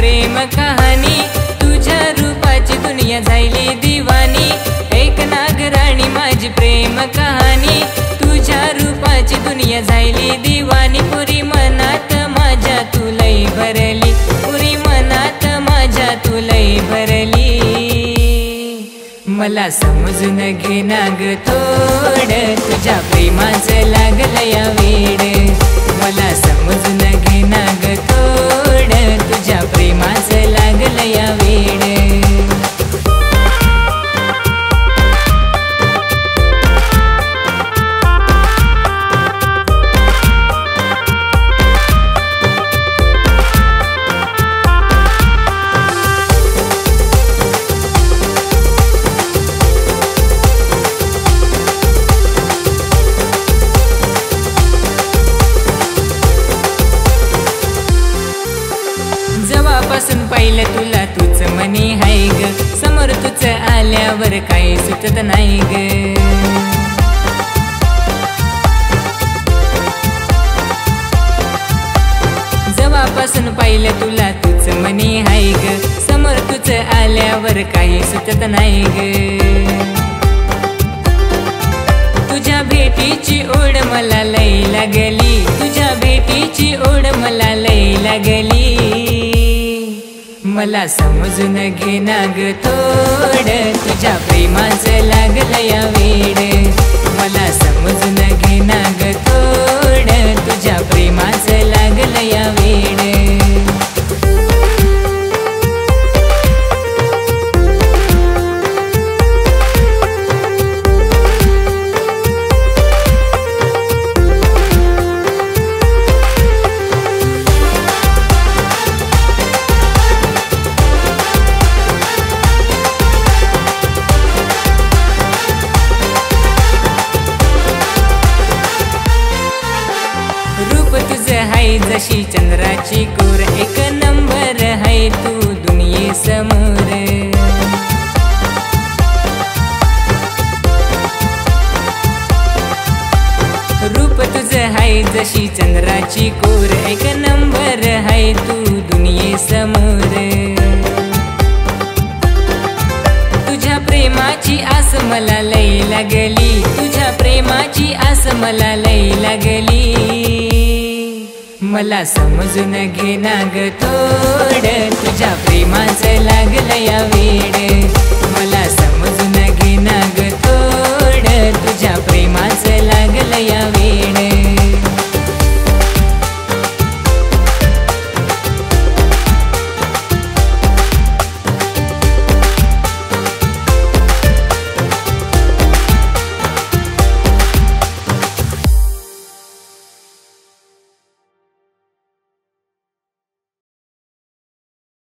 प्रेम कहाणी, तुझ्या रूपाची दुनिया झाली दिवानी। ऐक नागराणी माझी प्रेम कहाणी, तुझ्या रूपाची दुनिया झाली दिवानी। पुरी मनात माझ्या तू लई भरली, पुरी मनात माझ्या तू लई भरली। मला समजून घे नाग थोड, तुझ्या प्रेमाचं लागलं या वेड। मला समजून घे नाग थोड, तुझ्या प्रेमाचं लागलं या वेड। जेव्हापासून पाहिलं तुला तूच मनी हाय ग, समोर तुझ आल्यावर काही सुचत नाही ग। जेव्हापासून पाहिलं तुला तूच मनी हाय ग, समोर तुझ आल्यावर काही सुचत नाही ग। तुझ्या भेटीची ओढ मला लई लागली, तुझ्या भेटीची ओढ मला लई लागली। मला समजून घे नाग थोड, तुझ्या प्रेमाचं लागलं या वेड। मला समजून घे नाग थोड, तुझ्या प्रेमाचं लागलं या वेड। हाय जशी चंद्राची कोर, एक नंबर हाय तू दुनिये समोर। रूप तुझं हाय जशी चंद्राची कोर, एक नंबर हाय तू दुनिये समोर। तुझ्या प्रेमाची आस मला लई लागली, तुझ्या प्रेमाची आस मला लई लागली। मला समजून घे नाग थोड, तुझ्या प्रेमाचं लागलं या वेड। मला समजून घे नाग थोड, तुझ्या